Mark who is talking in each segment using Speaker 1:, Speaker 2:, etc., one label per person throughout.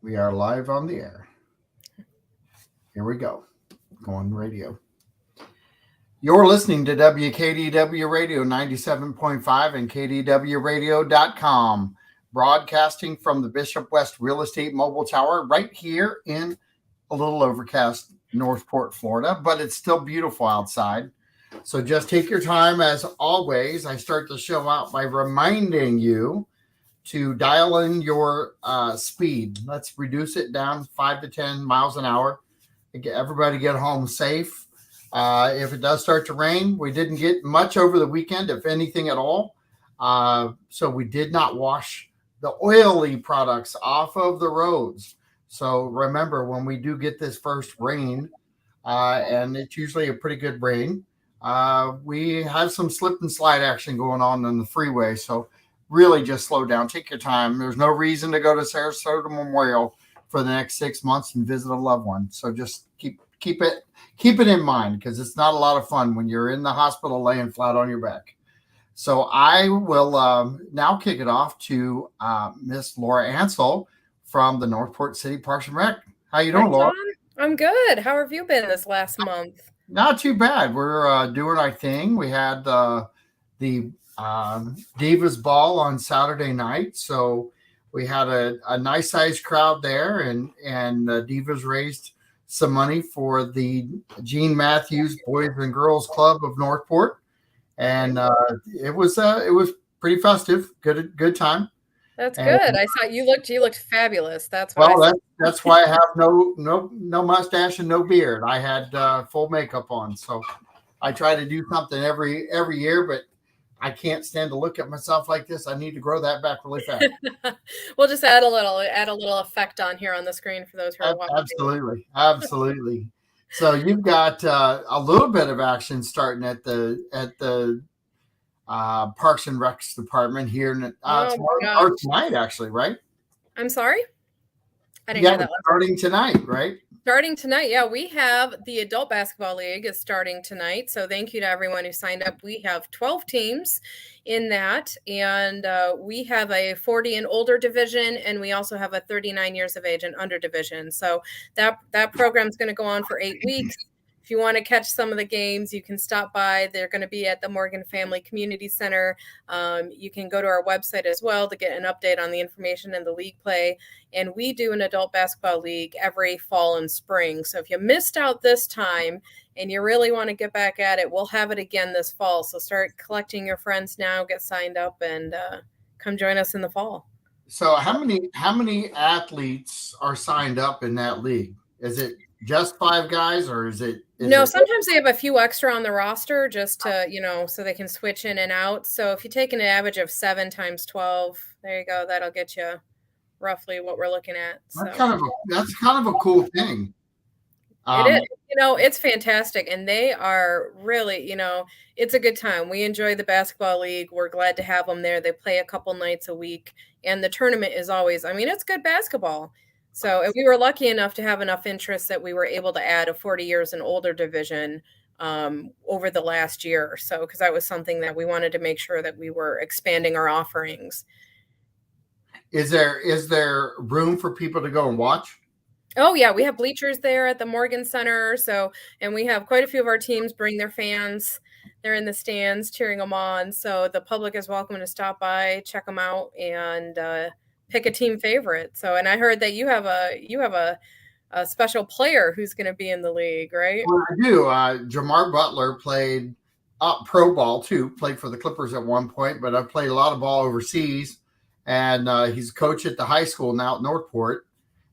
Speaker 1: We are live on the air. Here we go. Going radio. You're listening to WKDW Radio 97.5 and KDWRadio.com, broadcasting from the Bishop West Real Estate Mobile Tower right here in a little overcast Northport, Florida, but it's still beautiful outside. So just take your time. As always, I start the show out by reminding you to dial in your speed. Let's reduce it down 5 to 10 miles an hour. Everybody get home safe. If it does start to rain, we didn't get much over the weekend, if anything at all. So we did not wash the oily products off of the roads. So remember, when we do get this first rain, and it's usually a pretty good rain, we have some slip and slide action going on the freeway. So really just slow down. Take your time. There's no reason to go to Sarasota Memorial for the next 6 months and visit a loved one. So just keep it in mind, because it's not a lot of fun when you're in the hospital laying flat on your back. So I will now kick it off to Miss Laura Ansel from the Northport City Parks and Rec. How you doing, Laura?
Speaker 2: I'm good. How have you been this last month?
Speaker 1: Not too bad. We're doing our thing. We had the Divas Ball on Saturday night, so we had a nice sized crowd there, and Divas raised some money for the Gene Matthews Boys and Girls Club of Northport, and it was pretty festive. Good time.
Speaker 2: That's good. I saw you looked fabulous. That's why.
Speaker 1: That's why I have no mustache and no beard. I had full makeup on, so I try to do something every year, but I can't stand to look at myself like this. I need to grow that back really fast.
Speaker 2: We'll just add a little effect on here on the screen for those who are watching.
Speaker 1: Absolutely. So you've got a little bit of action starting at the Parks and Recs department here tonight, actually, right?
Speaker 2: I'm sorry? I didn't hear that one.
Speaker 1: Starting tonight, right?
Speaker 2: Starting tonight, yeah. We have the Adult Basketball League is starting tonight. So thank you to everyone who signed up. We have 12 teams in that, and we have a 40 and older division, and we also have a 39 years of age and under division. So that program is going to go on for 8 weeks. If you want to catch some of the games, you can stop by. They're going to be at the Morgan Family Community Center. You can go to our website as well to get an update on the information and the league play. And we do an adult basketball league every fall and spring. So if you missed out this time and you really want to get back at it, we'll have it again this fall. So start collecting your friends now, get signed up, and come join us in the fall.
Speaker 1: So how many athletes are signed up in that league? Is it just 5 guys, or is it?
Speaker 2: Sometimes they have a few extra on the roster just to, so they can switch in and out. So if you take an average of 7 times 12, there you go. That'll get you roughly what we're looking at.
Speaker 1: That's kind of a cool thing.
Speaker 2: It is. It's fantastic. And they are really, it's a good time. We enjoy the basketball league. We're glad to have them there. They play a couple nights a week. And the tournament is always, it's good basketball. So we were lucky enough to have enough interest that we were able to add a 40 years and older division over the last year or so, because that was something that we wanted to make sure that we were expanding our offerings.
Speaker 1: Is there room for people to go and watch?
Speaker 2: Oh, yeah. We have bleachers there at the Morgan Center. And we have quite a few of our teams bring their fans. They're in the stands cheering them on. So the public is welcome to stop by, check them out, and pick a team favorite. So, and I heard that you have a special player who's going to be in the league, right?
Speaker 1: Well, I do. Jamar Butler played pro ball too, played for the Clippers at one point, but I've played a lot of ball overseas, and he's a coach at the high school now at Northport,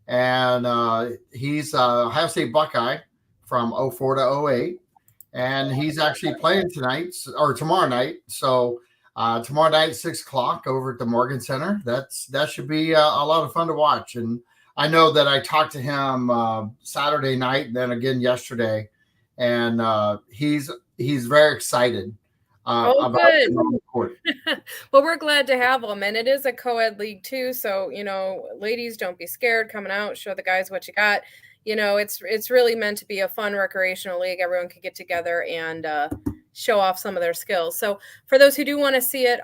Speaker 1: and he's a Ohio State Buckeye from 04 to 08, and he's actually playing tomorrow night. So tomorrow night at 6:00 over at the Morgan Center. That should be a lot of fun to watch. And I know that I talked to him Saturday night, and then again yesterday, and he's very excited about
Speaker 2: good.
Speaker 1: the court.
Speaker 2: Well, we're glad to have him, and it is a co-ed league too. So ladies, don't be scared coming out. Show the guys what you got. It's really meant to be a fun recreational league. Everyone can get together and show off some of their skills. So for those who do want to see it,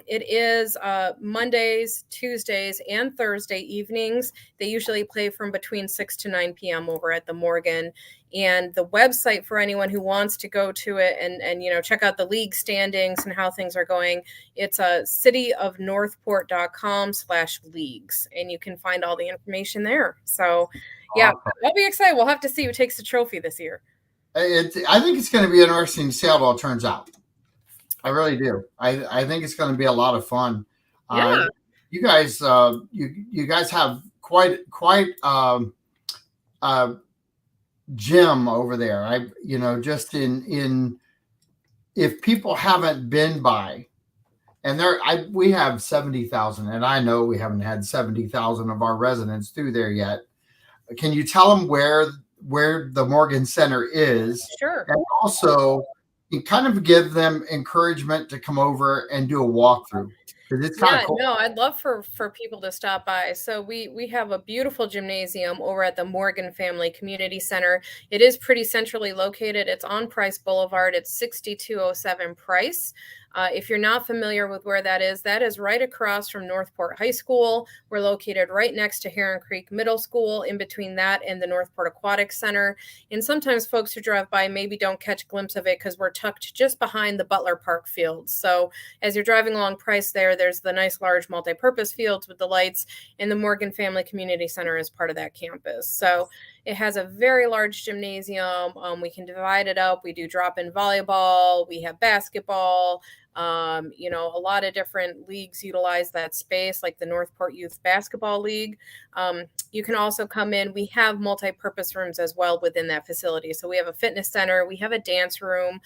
Speaker 2: it is Mondays, Tuesdays, and Thursday evenings. They usually play from between 6 to 9 p.m. over at the Morgan. And the website for anyone who wants to go to it and check out the league standings and how things are going, it's cityofnorthport.com/leagues, and you can find all the information there. So yeah,
Speaker 1: Awesome.
Speaker 2: I'll be excited. We'll have to see who takes the trophy this year.
Speaker 1: I think it's going to be interesting to see how it all turns out. I really do. I think it's going to be a lot of fun.
Speaker 2: Yeah.
Speaker 1: You guys, you guys have quite gym over there. Just in if people haven't been by, and we have 70,000, and I know we haven't had 70,000 of our residents through there yet. Can you tell them where the Morgan Center is?
Speaker 2: Sure.
Speaker 1: And also, you kind of give them encouragement to come over and do a walkthrough, because it's kind of cool.
Speaker 2: No, I'd love for people to stop by. So we have a beautiful gymnasium over at the Morgan Family Community Center. It is pretty centrally located. It's on Price Boulevard. It's 6207 Price. If you're not familiar with where that is right across from Northport High School. We're located right next to Heron Creek Middle School, in between that and the Northport Aquatic Center. And sometimes folks who drive by maybe don't catch a glimpse of it because we're tucked just behind the Butler Park fields. So as you're driving along Price there's the nice large multi-purpose fields with the lights, and the Morgan Family Community Center is part of that campus. So it has a very large gymnasium. We can divide it up. We do drop-in volleyball. We have basketball. A lot of different leagues utilize that space, like the Northport Youth Basketball League. You can also come in. We have multi-purpose rooms as well within that facility. So we have a fitness center. We have a dance room.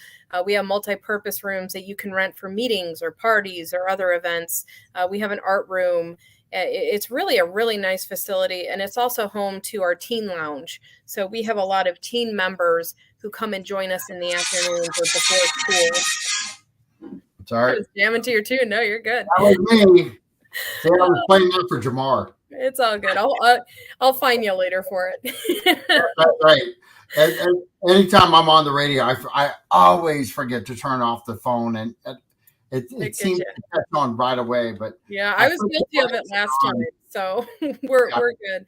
Speaker 2: We have multi-purpose rooms that you can rent for meetings or parties or other events. We have an art room. It's really a really nice facility, and it's also home to our teen lounge. So we have a lot of teen members who come and join us in the afternoons or before school.
Speaker 1: Sorry.
Speaker 2: I was jamming to your tune. No, you're good.
Speaker 1: That was me. See, I was playing that for Jamar.
Speaker 2: It's all good. I'll find you later for it.
Speaker 1: That's right. And anytime I'm on the radio, I always forget to turn off the phone, and it seems to catch on right away. But
Speaker 2: yeah, I was guilty of it last time, so we're good.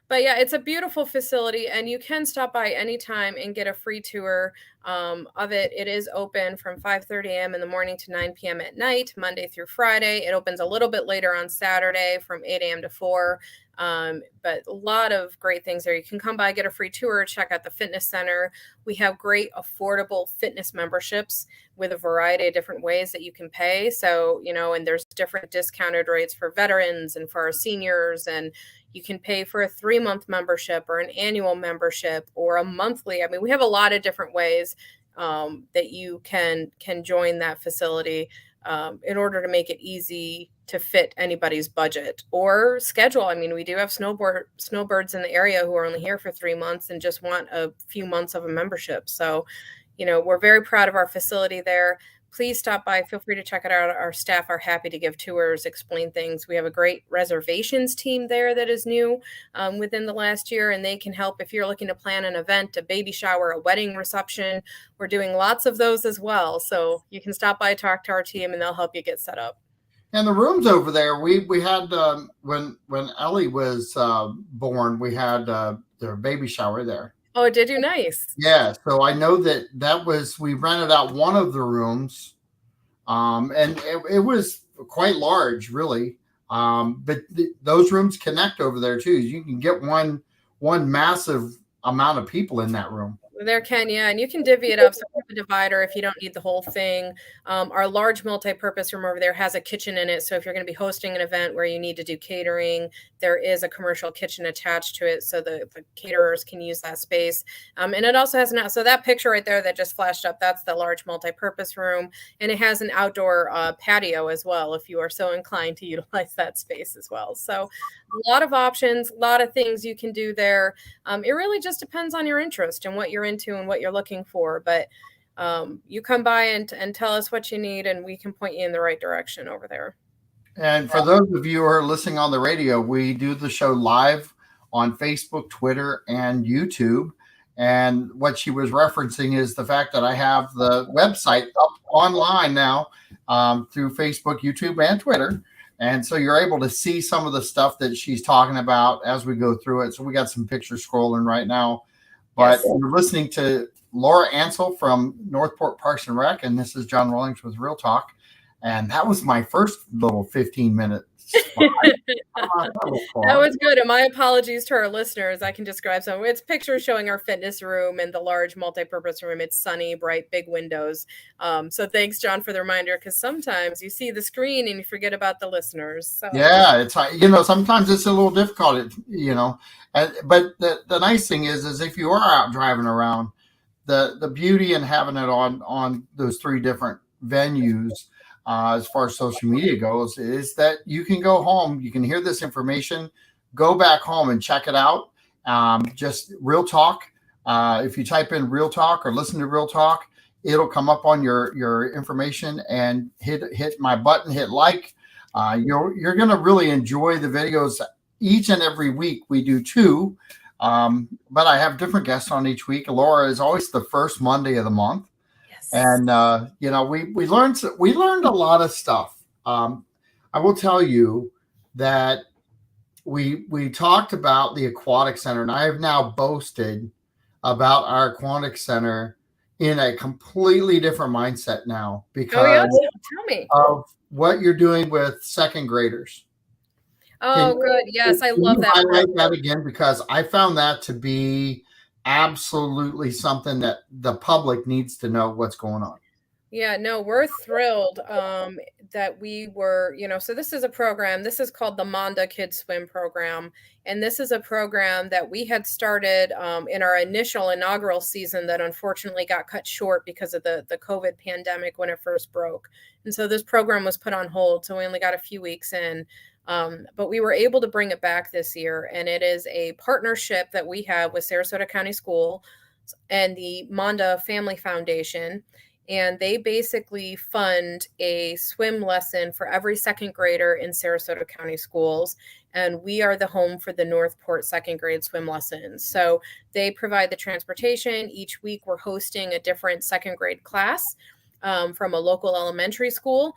Speaker 2: But yeah, it's a beautiful facility, and you can stop by anytime and get a free tour of it. It is open from 5:30 a.m. in the morning to 9 p.m. at night, Monday through Friday. It opens a little bit later on Saturday from 8 a.m. to 4. But a lot of great things there. You can come by, get a free tour, check out the fitness center. We have great affordable fitness memberships with a variety of different ways that you can pay. So, and there's different discounted rates for veterans and for our seniors, and you can pay for a 3-month membership or an annual membership or a monthly. I mean, we have a lot of different ways that you can join that facility in order to make it easy to fit anybody's budget or schedule. I mean, we do have snowbirds in the area who are only here for 3 months and just want a few months of a membership. So, we're very proud of our facility there. Please stop by. Feel free to check it out. Our staff are happy to give tours, explain things. We have a great reservations team there that is new within the last year, and they can help if you're looking to plan an event, a baby shower, a wedding reception. We're doing lots of those as well. So you can stop by, talk to our team, and they'll help you get set up.
Speaker 1: And the rooms over there, we had when Ellie was born, we had their baby shower there.
Speaker 2: Oh, did you? Nice.
Speaker 1: Yeah, so I know that was, we rented out one of the rooms, and it was quite large, really. But those rooms connect over there too. You can get one massive amount of people in that room.
Speaker 2: There can, yeah, and you can divvy it up. So we have a divider if you don't need the whole thing. Our large multi-purpose room over there has a kitchen in it. So if you're going to be hosting an event where you need to do catering, there is a commercial kitchen attached to it, so the caterers can use that space. And it also has so that picture right there that just flashed up, that's the large multi-purpose room, and it has an outdoor patio as well if you are so inclined to utilize that space as well. So a lot of options, a lot of things you can do there. It really just depends on your interest and what you're into and what you're looking for. But you come by and tell us what you need, and we can point you in the right direction over there.
Speaker 1: And for those of you who are listening on the radio, we do the show live on Facebook, Twitter, and YouTube. And what she was referencing is the fact that I have the website up online now, through Facebook, YouTube, and Twitter. And so you're able to see some of the stuff that she's talking about as we go through it. So we got some pictures scrolling right now. But
Speaker 2: Yes.
Speaker 1: you're listening to Laura Ansel from Northport Parks and Rec, and this is John Rawlings with Real Talk. And that was my first little 15-minute spot.
Speaker 2: That was good. And my apologies to our listeners. I can describe some. It's pictures showing our fitness room and the large multi-purpose room. It's sunny, bright, big windows. So thanks, John, for the reminder, because sometimes you see the screen and you forget about the listeners. So.
Speaker 1: Yeah, it's sometimes it's a little difficult, but the nice thing is if you are out driving around, the beauty in having it on those three different venues, as far as social media goes, is that you can go home, you can hear this information, go back home and check it out. Just Real Talk. If you type in Real Talk or listen to Real Talk, it'll come up on your information, and hit my button, hit like. You're going to really enjoy the videos. Each and every week we do two. But I have different guests on each week. Laura is always the first Monday of the month.
Speaker 2: Yes.
Speaker 1: And we learned a lot of stuff. I will tell you that we talked about the aquatic center, and I have now boasted about our aquatic center in a completely different mindset now because
Speaker 2: tell me
Speaker 1: of what you're doing with second graders.
Speaker 2: Oh, good. Yes, I love that.
Speaker 1: Highlight that again, because I found that to be absolutely something that the public needs to know what's going on.
Speaker 2: Yeah, no, we're thrilled that we were, so this is a program. This is called the Manda Kids Swim Program. And this is a program that we had started in our initial inaugural season that unfortunately got cut short because of the COVID pandemic when it first broke. And so this program was put on hold. So we only got a few weeks in. But we were able to bring it back this year. And it is a partnership that we have with Sarasota County School and the Manda Family Foundation. And they basically fund a swim lesson for every second grader in Sarasota County schools. And we are the home for the Northport second grade swim lessons. So they provide the transportation. Each week we're hosting a different second grade class from a local elementary school.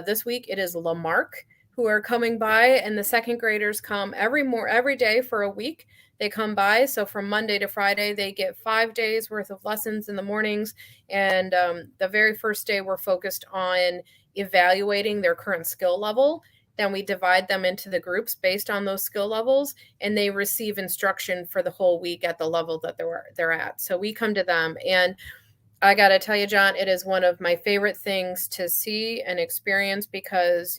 Speaker 2: This week it is Lamarck who are coming by, and the second graders come every day for a week. They come by. So from Monday to Friday, they get 5 days worth of lessons in the mornings. And the very first day, we're focused on evaluating their current skill level. Then we divide them into the groups based on those skill levels, and they receive instruction for the whole week at the level that they're at. So we come to them, and I got to tell you, John, it is one of my favorite things to see and experience because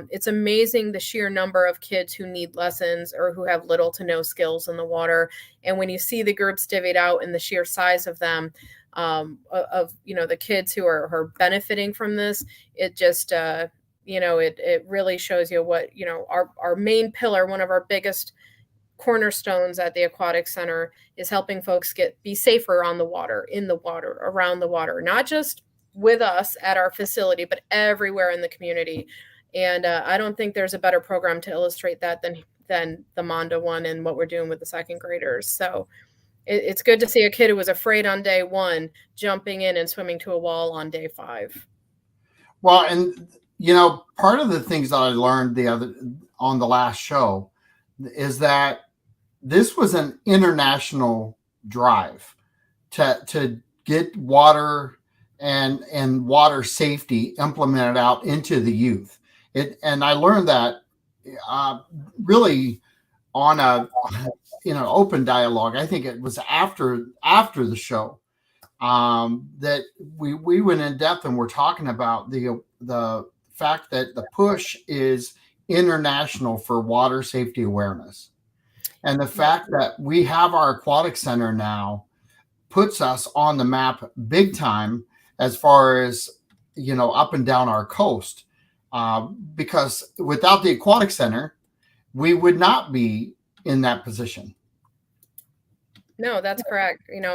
Speaker 2: it's amazing the sheer number of kids who need lessons or who have little to no skills in the water. And when you see the groups divvied out and the sheer size of them, the kids who are benefiting from this, it just, it really shows you what, our main pillar, one of our biggest cornerstones at the aquatic center is helping folks be safer on the water, in the water, around the water, not just with us at our facility, but everywhere in the community. And I don't think there's a better program to illustrate that than the Manda one and what we're doing with the second graders. So it's good to see a kid who was afraid on day 1 jumping in and swimming to a wall on day 5.
Speaker 1: Well, and part of the things that I learned on the last show is that this was an international drive to get water and water safety implemented out into the youth. And I learned that really on a open dialogue. I think it was after the show that we went in depth and we're talking about the fact that the push is international for water safety awareness. And the fact that we have our aquatic center now puts us on the map big time as far as, up and down our coast. Because without the aquatic center, we would not be in that position.
Speaker 2: No, that's correct. And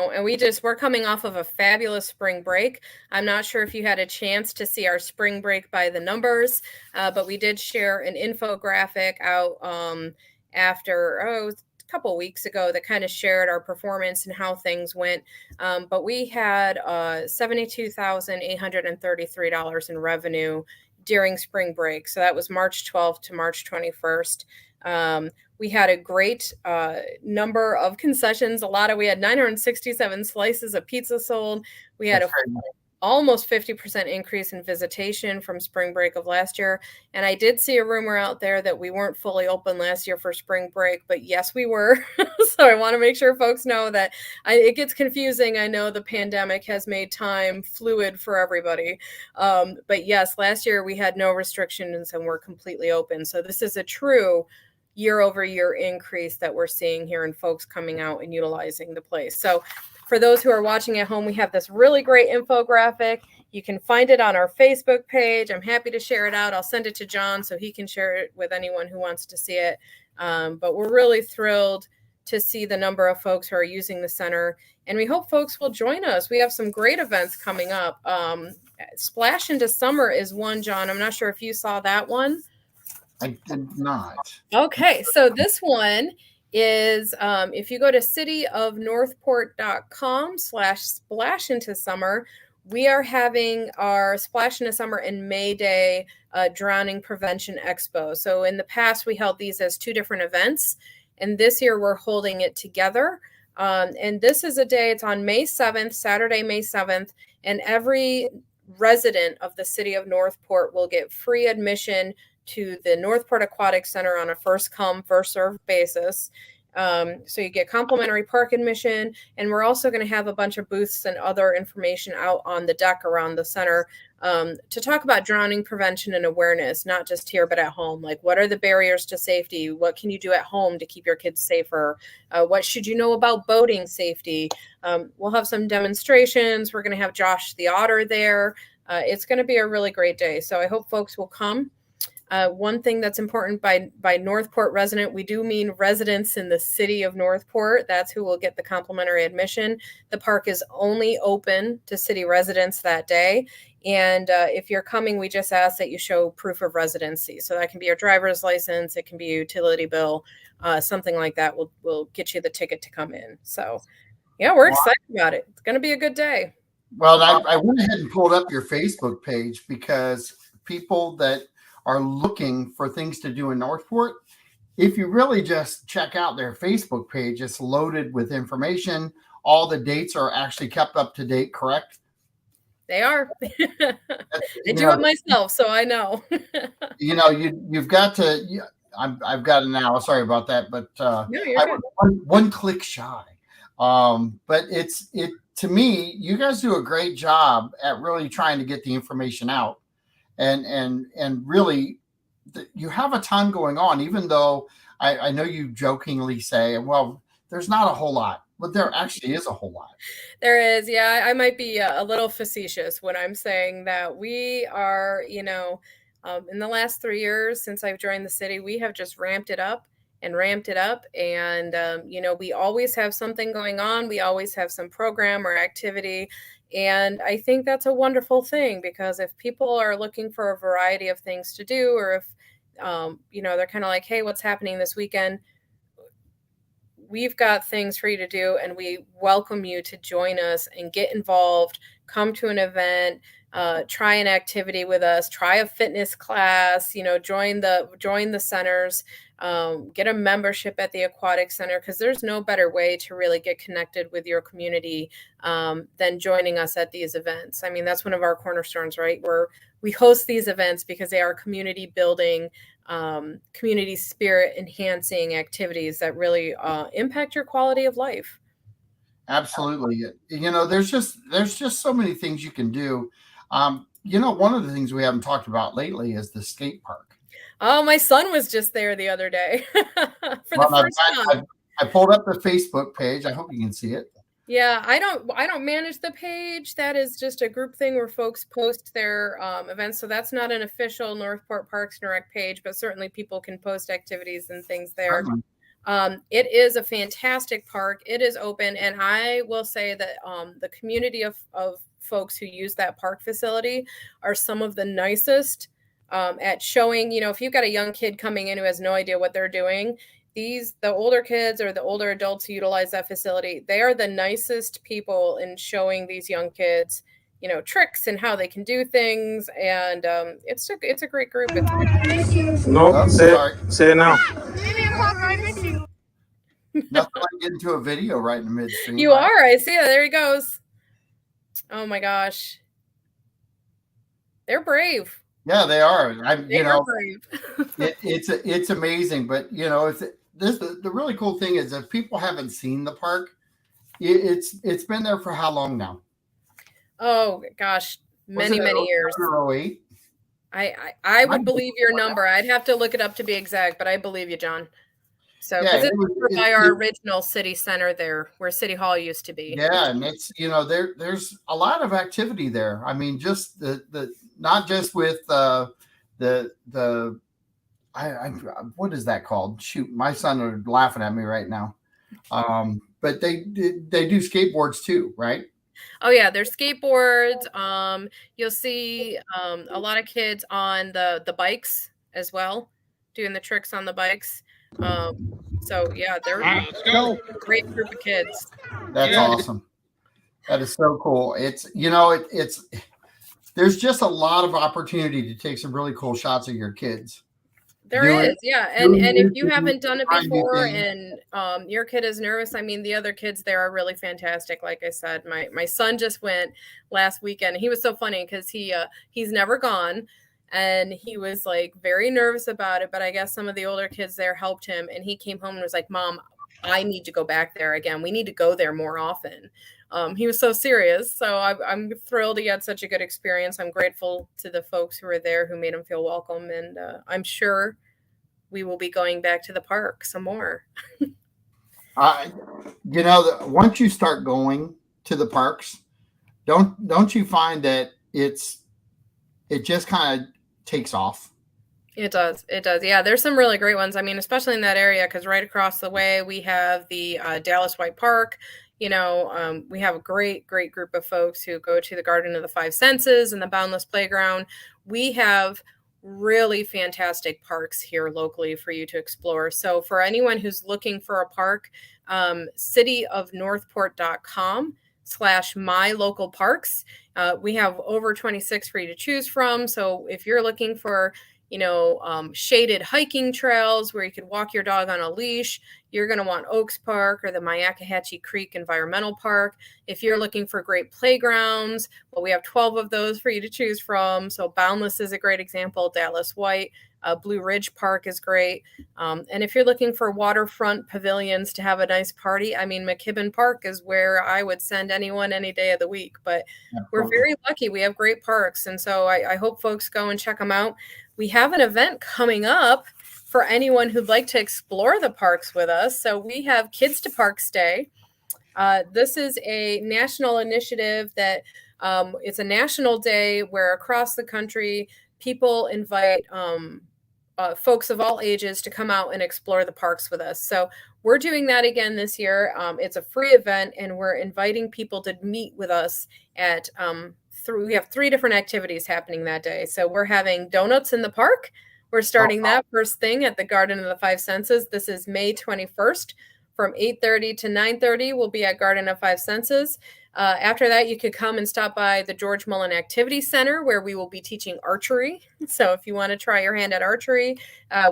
Speaker 2: we're coming off of a fabulous spring break. I'm not sure if you had a chance to see our spring break by the numbers, but we did share an infographic out after couple weeks ago that kind of shared our performance and how things went. But we had $72,833 in revenue during spring break. So that was March 12th to March 21st. We had a great number of concessions. We had 967 slices of pizza sold. We had
Speaker 1: That's very nice.
Speaker 2: almost 50% increase in visitation from spring break of last year. And I did see a rumor out there that we weren't fully open last year for spring break, but yes, we were. So I want to make sure folks know that it gets confusing. I know the pandemic has made time fluid for everybody. But yes, last year we had no restrictions and we're completely open. So this is a true year-over-year increase that we're seeing here in folks coming out and utilizing the place. So for those who are watching at home, we have this really great infographic. You can find it on our Facebook page. I'm happy to share it out. I'll send it to John so he can share it with anyone who wants to see it. But we're really thrilled to see the number of folks who are using the center. And we hope folks will join us. We have some great events coming up. Splash into Summer is one, John. I'm not sure if you saw that one.
Speaker 1: I did not.
Speaker 2: Okay, so this one is if you go to cityofnorthport.com/splash into summer, we are having our Splash into Summer and May Day Drowning Prevention Expo. So in the past, we held these as two different events, and this year we're holding it together. And this is a day, it's on May 7th, Saturday, May 7th, and every resident of the city of Northport will get free admission to the Northport Aquatic Center on a first come, first served basis. So you get complimentary park admission, and we're also going to have a bunch of booths and other information out on the deck around the center to talk about drowning prevention and awareness, not just here, but at home. Like, what are the barriers to safety? What can you do at home to keep your kids safer? What should you know about boating safety? We'll have some demonstrations. We're going to have Josh the Otter there. It's going to be a really great day. So I hope folks will come. One thing that's important by Northport resident, we do mean residents in the city of Northport. That's who will get the complimentary admission. The park is only open to city residents that day. And if you're coming, we just ask that you show proof of residency. So that can be your driver's license. It can be a utility bill, something like that will get you the ticket to come in. So yeah, we're excited about it. It's going to be a good day.
Speaker 1: Well, I went ahead and pulled up your Facebook page because people that are looking for things to do in Northport, if you really just check out their Facebook page, it's loaded with information. All the dates are actually kept up to date, correct?
Speaker 2: They are. I do it myself, so I know.
Speaker 1: You've got to. I've got an hour. Sorry about that, but
Speaker 2: No, you're
Speaker 1: I
Speaker 2: good.
Speaker 1: was one click shy. But it to me, you guys do a great job at really trying to get the information out. And really, you have a ton going on, even though I know you jokingly say, well, there's not a whole lot, but there actually is a whole lot.
Speaker 2: There is. Yeah, I might be a little facetious when I'm saying that we are, in the last 3 years since I've joined the city, we have just ramped it up and ramped it up. And, we always have something going on. We always have some program or activity. And I think that's a wonderful thing, because if people are looking for a variety of things to do, or if, they're kind of like, hey, what's happening this weekend? We've got things for you to do, and we welcome you to join us and get involved, come to an event, try an activity with us, try a fitness class, join the centers, get a membership at the aquatic center, because there's no better way to really get connected with your community than joining us at these events. I mean, that's one of our cornerstones, right? We host these events because they are community building, community spirit enhancing activities that really impact your quality of life.
Speaker 1: Absolutely. There's just so many things you can do. One of the things we haven't talked about lately is the skate park.
Speaker 2: Oh, my son was just there the other day for the first time.
Speaker 1: I pulled up the Facebook page. I hope you can see it.
Speaker 2: Yeah, I don't manage the page. That is just a group thing where folks post their events. So that's not an official Northport Parks and Rec page, but certainly people can post activities and things there. It is a fantastic park. It is open. And I will say that the community of folks who use that park facility are some of the nicest at showing, if you've got a young kid coming in who has no idea what they're doing, the older kids or the older adults who utilize that facility, they are the nicest people in showing these young kids, tricks and how they can do things. And it's a great group.
Speaker 3: No,
Speaker 1: Oh,
Speaker 3: say
Speaker 1: sorry.
Speaker 3: say it now.
Speaker 1: Nothing like getting to a video right in the midstream.
Speaker 2: You are. I see it. There he goes. Oh my gosh. They're brave.
Speaker 1: Yeah, they are.
Speaker 2: They are brave.
Speaker 1: It's amazing, but the really cool thing is if people haven't seen the park, it's been there for how long now?
Speaker 2: Oh gosh, many years.
Speaker 1: 08?
Speaker 2: I would believe your number. I'd have to look it up to be exact, but I believe you, John. So because it's by our original city center there, where City Hall used to be.
Speaker 1: Yeah, and it's there's a lot of activity there. I mean, just the not just with the what is that called? Shoot, my son are laughing at me right now. But they do skateboards too, right?
Speaker 2: Oh yeah, there's skateboards. You'll see a lot of kids on the bikes as well, doing the tricks on the bikes. So yeah, they're a great group of kids.
Speaker 1: That's awesome. That is so cool. It's there's just a lot of opportunity to take some really cool shots of your kids.
Speaker 2: There is, yeah. And if you haven't done it before and your kid is nervous, I mean, the other kids there are really fantastic. Like I said, my son just went last weekend. He was so funny because he's never gone. And he was like very nervous about it. But I guess some of the older kids there helped him. And he came home and was like, Mom, I need to go back there again. We need to go there more often. He was so serious. So I'm thrilled he had such a good experience. I'm grateful to the folks who were there who made him feel welcome. And I'm sure we will be going back to the park some more.
Speaker 1: Once you start going to the parks, don't you find that it just kind of takes off?
Speaker 2: It does. Yeah, there's some really great ones. I mean, especially in that area, because right across the way we have the Dallas White Park. We have a great group of folks who go to the Garden of the Five Senses and the Boundless Playground. We have really fantastic parks here locally for you to explore. So for anyone who's looking for a park, cityofnorthport.com/mylocalparks. We have over 26 for you to choose from. So if you're looking for shaded hiking trails where you could walk your dog on a leash, you're going to want Oaks Park or the Myakkahatchee Creek Environmental Park. If you're looking for great playgrounds, well, we have 12 of those for you to choose from. So Boundless is a great example. Dallas White, Blue Ridge Park is great. And if you're looking for waterfront pavilions to have a nice party, I mean, McKibben Park is where I would send anyone any day of the week. But we're very lucky. We have great parks. And so I hope folks go and check them out. We have an event coming up for anyone who'd like to explore the parks with us. So we have Kids to Parks Day. This is a national initiative that it's a national day where across the country, people invite folks of all ages to come out and explore the parks with us. So we're doing that again this year. It's a free event, and we're inviting people to meet with us at we have 3 different activities happening that day. So we're having donuts in the park. We're starting that first thing at the Garden of the Five Senses. This is May 21st from 8:30 to 9:30. We'll be at Garden of Five Senses. After that, you could come and stop by the George Mullen Activity Center, where we will be teaching archery. So if you want to try your hand at archery,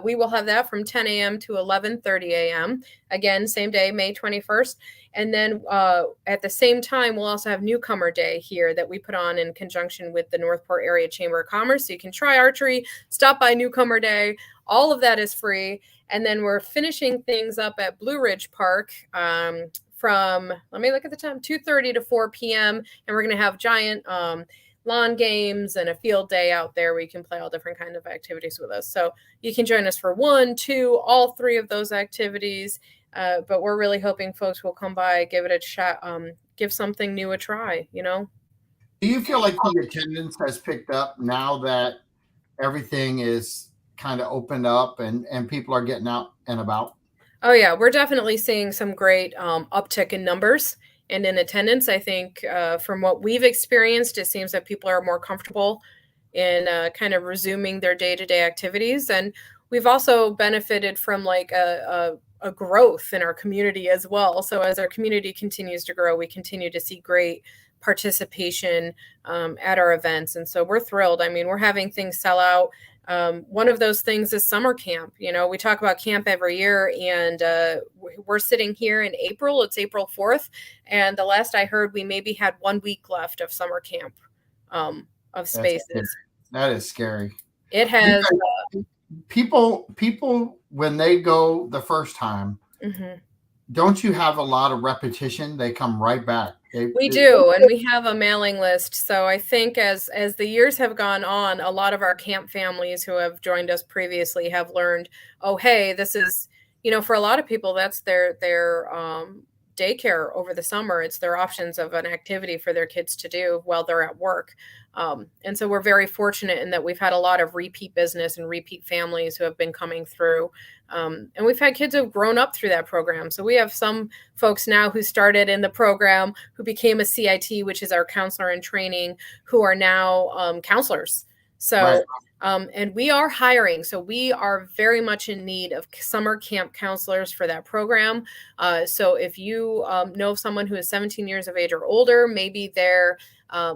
Speaker 2: we will have that from 10 a.m. to 11:30 a.m. Again, same day, May 21st. And then at the same time, we'll also have Newcomer Day here that we put on in conjunction with the Northport Area Chamber of Commerce. So you can try archery, stop by Newcomer Day. All of that is free. And then we're finishing things up at Blue Ridge Park from, let me look at the time, 2:30 to 4 p.m. And we're going to have giant lawn games and a field day out there where you can play all different kinds of activities with us. So you can join us for 1, 2, all 3 of those activities. But we're really hoping folks will come by, give it a shot, give something new a try, Do
Speaker 1: you feel like the attendance has picked up now that everything is kind of opened up and people are getting out and about?
Speaker 2: Oh, yeah, we're definitely seeing some great uptick in numbers and in attendance. I think from what we've experienced, it seems that people are more comfortable in kind of resuming their day-to-day activities. And we've also benefited from like a growth in our community as well. So as our community continues to grow, we continue to see great participation at our events. And so we're thrilled. I mean, we're having things sell out. One of those things is summer camp. You know, we talk about camp every year, and we're sitting here in April. It's April 4th. And the last I heard, we maybe had 1 week left of summer camp of spaces.
Speaker 1: That is scary.
Speaker 2: It has.
Speaker 1: People, when they go the first time,
Speaker 2: Mm-hmm.
Speaker 1: don't you have a lot of repetition? They come right back.
Speaker 2: We do, and we have a mailing list. So I think as the years have gone on, a lot of our camp families who have joined us previously have learned, oh, hey, this is, you know, for a lot of people, that's their daycare over the summer. It's their options of an activity for their kids to do while they're at work. And so we're very fortunate in that we've had a lot of repeat business and repeat families who have been coming through. And we've had kids who have grown up through that program. So we have some folks now who started in the program, who became a CIT, which is our counselor in training, who are now counselors. So,
Speaker 1: right.
Speaker 2: And we are hiring. So we are very much in need of summer camp counselors for that program. So if you know someone who is 17 years of age or older, maybe they're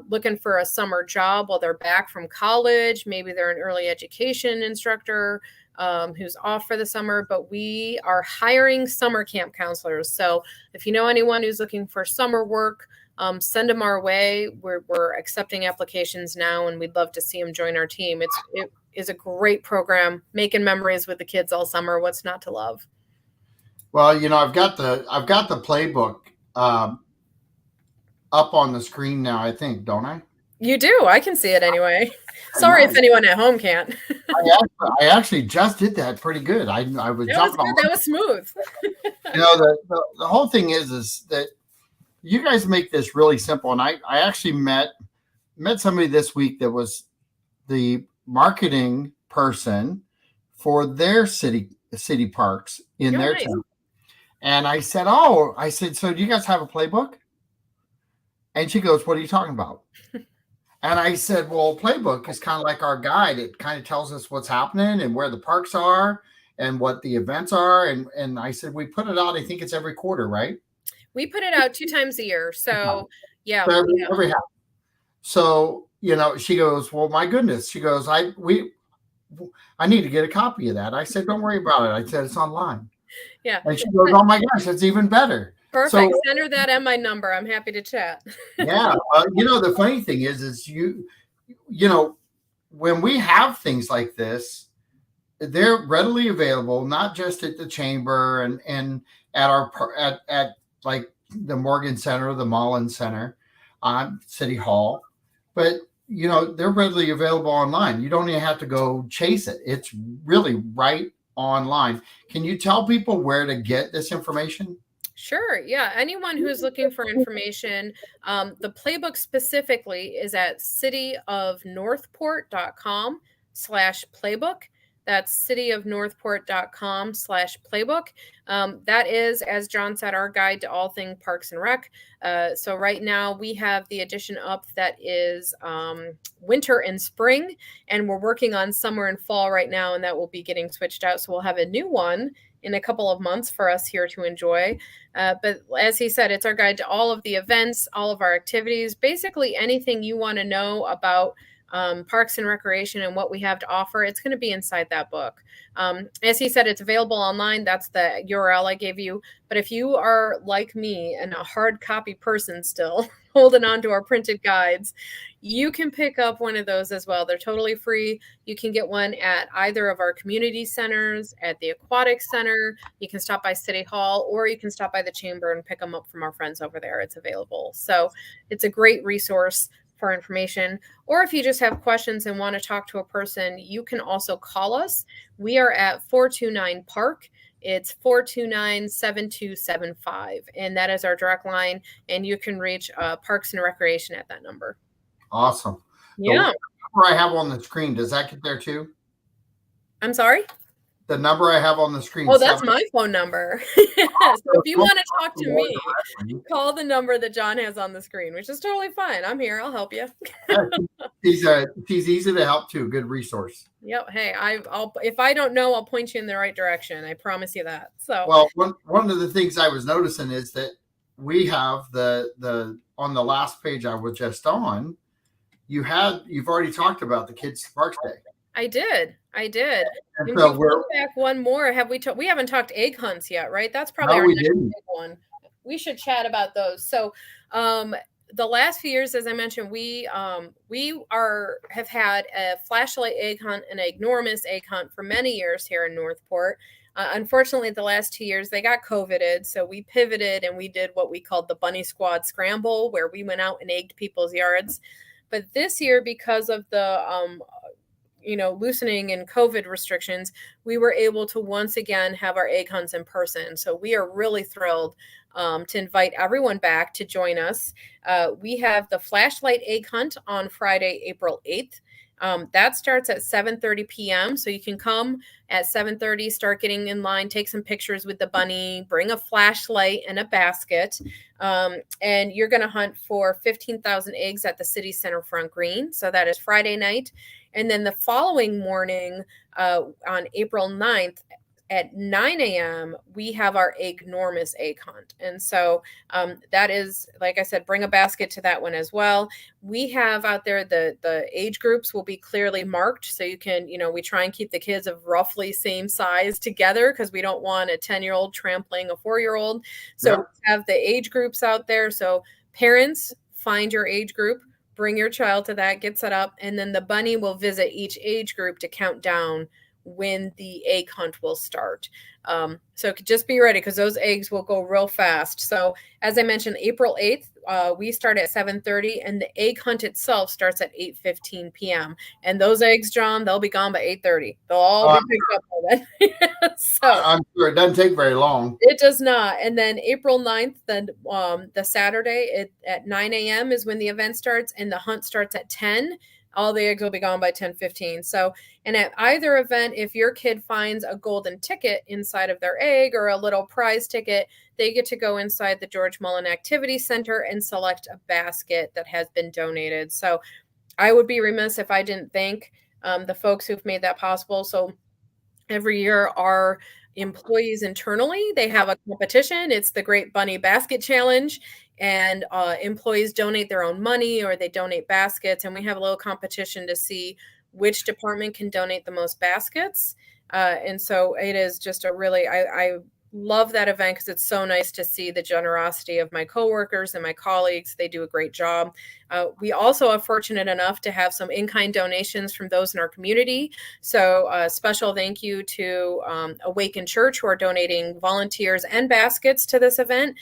Speaker 2: looking for a summer job while they're back from college, maybe they're an early education instructor who's off for the summer, but we are hiring summer camp counselors. So if you know anyone who's looking for summer work, send them our way. We're accepting applications now, and we'd love to see them join our team. It is a great program, making memories with the kids all summer. What's not to love?
Speaker 1: Well, you know, I've got the playbook up on the screen now, I think, don't I?
Speaker 2: You do. I can see it anyway. Sorry if anyone at home can't.
Speaker 1: I actually just did that pretty good. I was jumping on.
Speaker 2: That was smooth.
Speaker 1: You know, the whole thing is that you guys make this really simple. And I actually met somebody this week that was the marketing person for their city parks in their town. And I said, so do you guys have a playbook? And she goes, what are you talking about? And I said, well, playbook is kind of like our guide. It kind of tells us what's happening and where the parks are and what the events are. And I said, we put it out, I think it's every quarter, right?
Speaker 2: We put it out 2 times a year. So yeah.
Speaker 1: So every half. So, you know, she goes, well, my goodness. She goes, I need to get a copy of that. I said, don't worry about it. I said, it's online.
Speaker 2: Yeah.
Speaker 1: And she goes, oh my gosh, that's even better.
Speaker 2: Perfect. So, send her that and my number. I'm happy to chat.
Speaker 1: Yeah. You know, the funny thing is you know, when we have things like this, they're readily available, not just at the chamber and at our at like the Morgan Center, the Mullen Center, City Hall, but you know, they're readily available online. You don't even have to go chase it. It's really right online. Can you tell people where to get this information?
Speaker 2: Sure. Yeah. Anyone who's looking for information, the playbook specifically is at cityofnorthport.com/playbook. That's cityofnorthport.com/playbook. That is, as John said, our guide to all things Parks and Rec. So right now we have the edition up that is winter and spring, and we're working on summer and fall right now, and that will be getting switched out. So we'll have a new one in a couple of months for us here to enjoy. But as he said, it's our guide to all of the events, all of our activities, basically anything you want to know about Parks and Recreation and what we have to offer. It's going to be inside that book. As he said, it's available online. That's the URL I gave you. But if you are like me and a hard copy person still, holding on to our printed guides, you can pick up one of those as well. They're totally free. You can get one at either of our community centers, at the Aquatic Center. You can stop by City Hall, or you can stop by the chamber and pick them up from our friends over there. It's available. So it's a great resource for information. Or if you just have questions and want to talk to a person, you can also call us. We are at 429-PARK. It's 429-7275. And that is our direct line. And you can reach Parks and Recreation at that number.
Speaker 1: Awesome.
Speaker 2: Yeah.
Speaker 1: The number I have on the screen, does that get there too?
Speaker 2: I'm sorry?
Speaker 1: the number I have on the screen.
Speaker 2: Oh, that's my phone number. So if you want to talk to me, call the number that John has on the screen, which is totally fine. I'm here. I'll help you.
Speaker 1: She's easy to help too. Good resource.
Speaker 2: Yep. Hey, I'll if I don't know, I'll point you in the right direction. I promise you that. So
Speaker 1: well, one of the things I was noticing is that we have the on the last page I was just on. You've already talked about the Kids Parks Day.
Speaker 2: I did.
Speaker 1: And so we're
Speaker 2: back one more. We haven't talked egg hunts yet, right? That's probably
Speaker 1: no,
Speaker 2: our
Speaker 1: we
Speaker 2: next
Speaker 1: didn't.
Speaker 2: big one. We should chat about those. So the last few years, as I mentioned, we have had a flashlight egg hunt and an enormous egg hunt for many years here in Northport. Unfortunately, the last 2 years they got COVIDed, so we pivoted and we did what we called the Bunny Squad Scramble, where we went out and egged people's yards. But this year, because of the loosening and COVID restrictions, we were able to once again have our egg hunts in person. So we are really thrilled to invite everyone back to join us. We have the flashlight egg hunt on Friday, April 8th. That starts at 7:30 p.m. So you can come at 7:30, start getting in line, take some pictures with the bunny, bring a flashlight and a basket. And you're going to hunt for 15,000 eggs at the city center front green. So that is Friday night. And then the following morning, on April 9th, at 9 a.m., we have our enormous egg hunt. And so that is, like I said, bring a basket to that one as well. We have out there the age groups will be clearly marked. So you can, we try and keep the kids of roughly same size together because we don't want a 10-year-old trampling a 4-year-old. So we have the age groups out there. So parents, find your age group, bring your child to that, get set up, and then the bunny will visit each age group to count down when the egg hunt will start. So just be ready because those eggs will go real fast. So as I mentioned, April 8th, we start at 7:30 and the egg hunt itself starts at 8:15 p.m. And those eggs, John, they'll be gone by 8:30. They'll all be picked up by then. So
Speaker 1: I'm sure it doesn't take very long.
Speaker 2: It does not. And then April 9th, then the Saturday at 9 a.m. is when the event starts and the hunt starts at 10. All the eggs will be gone by 10:15. So, and at either event, if your kid finds a golden ticket inside of their egg or a little prize ticket, they get to go inside the George Mullen Activity Center and select a basket that has been donated. So I would be remiss if I didn't thank the folks who've made that possible. So every year, our employees internally, they have a competition. It's the Great Bunny Basket Challenge. And employees donate their own money or they donate baskets. And we have a little competition to see which department can donate the most baskets. And so it is just a really, I love that event because it's so nice to see the generosity of my coworkers and my colleagues. They do a great job. We also are fortunate enough to have some in-kind donations from those in our community. So a special thank you to Awaken Church, who are donating volunteers and baskets to this event.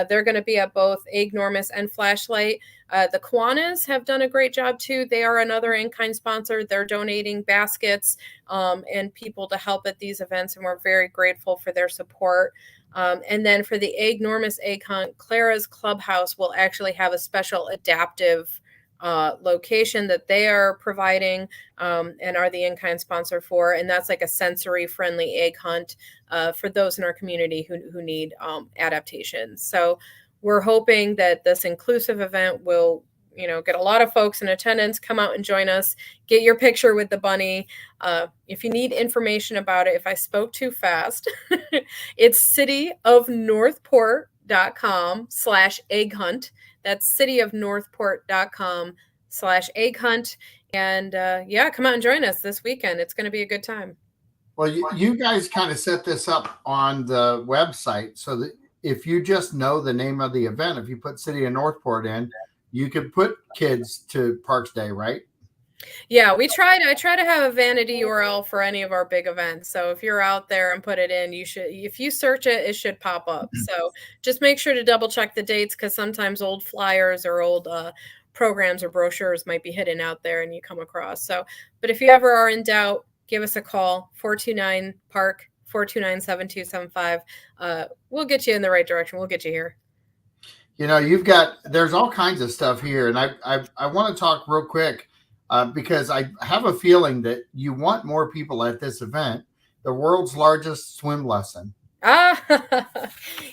Speaker 2: They're going to be at both Eggnormous and Flashlight. The Kiwanis have done a great job too. They are another in-kind sponsor. They're donating baskets and people to help at these events, and we're very grateful for their support. And then for the Eggnormous Egg Hunt, Clara's Clubhouse will actually have a special adaptive location that they are providing and are the in-kind sponsor for. And that's like a sensory-friendly egg hunt for those in our community who need adaptations. So we're hoping that this inclusive event will, get a lot of folks in attendance, come out and join us, get your picture with the bunny. If you need information about it, if I spoke too fast, it's cityofnorthport.com/egg hunt. That's cityofnorthport.com/egg hunt. And come out and join us this weekend. It's going to be a good time.
Speaker 1: Well, you guys kind of set this up on the website so that if you just know the name of the event, if you put City of Northport in, you could put kids to Parks Day, right?
Speaker 2: Yeah, I try to have a vanity URL for any of our big events. So if you're out there and put it in, if you search it, it should pop up. So just make sure to double check the dates because sometimes old flyers or old programs or brochures might be hidden out there and you come across. So, but if you ever are in doubt, give us a call, 429-PARK, 429-7275. We'll get you in the right direction. We'll get you here.
Speaker 1: There's all kinds of stuff here. And I want to talk real quick because I have a feeling that you want more people at this event the world's largest swim lesson.
Speaker 2: Ah,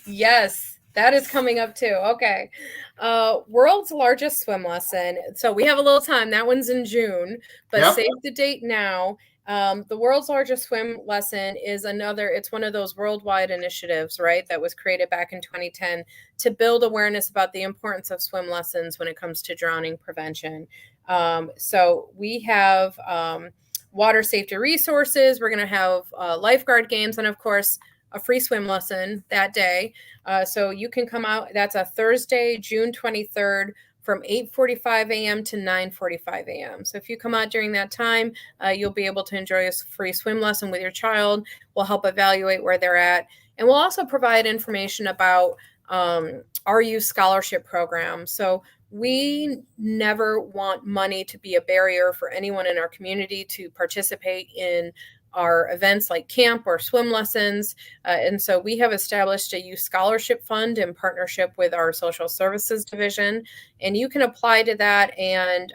Speaker 2: yes, that is coming up too. Okay. World's largest swim lesson. So we have a little time. That one's in June, but
Speaker 1: Yep.
Speaker 2: save the date now. The world's largest swim lesson is it's one of those worldwide initiatives, right? That was created back in 2010 to build awareness about the importance of swim lessons when it comes to drowning prevention. So we have water safety resources. We're going to have lifeguard games, and of course, a free swim lesson that day. So you can come out. That's a Thursday, June 23rd from 8:45 a.m. to 9:45 a.m. So if you come out during that time, you'll be able to enjoy a free swim lesson with your child. We'll help evaluate where they're at. And we'll also provide information about our youth scholarship program. So we never want money to be a barrier for anyone in our community to participate in our events like camp or swim lessons. And so we have established a youth scholarship fund in partnership with our social services division. And you can apply to that. And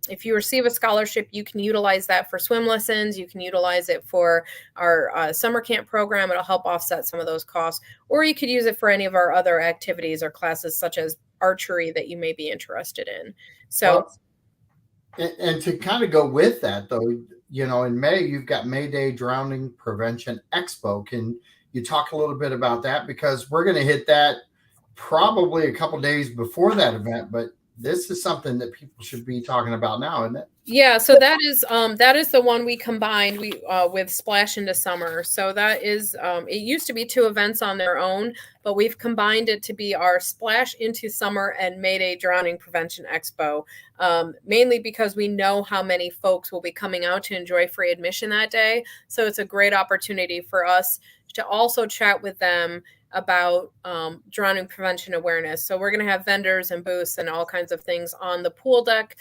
Speaker 2: if you receive a scholarship, you can utilize that for swim lessons. You can utilize it for our summer camp program. It'll help offset some of those costs. Or you could use it for any of our other activities or classes, such as archery, that you may be interested in. So,
Speaker 1: Well, and to kind of go with that, though, in May, you've got May Day Drowning Prevention Expo. Can you talk a little bit about that? Because we're going to hit that probably a couple days before that event, but this is something that people should be talking about now, isn't it?
Speaker 2: yeah, so that is the one we combined with Splash into Summer. So that is it used to be two events on their own, but we've combined it to be our Splash into Summer and Mayday Drowning Prevention Expo. Mainly because we know how many folks will be coming out to enjoy free admission that day. So it's a great opportunity for us to also chat with them about drowning prevention awareness. So we're going to have vendors and booths and all kinds of things on the pool deck.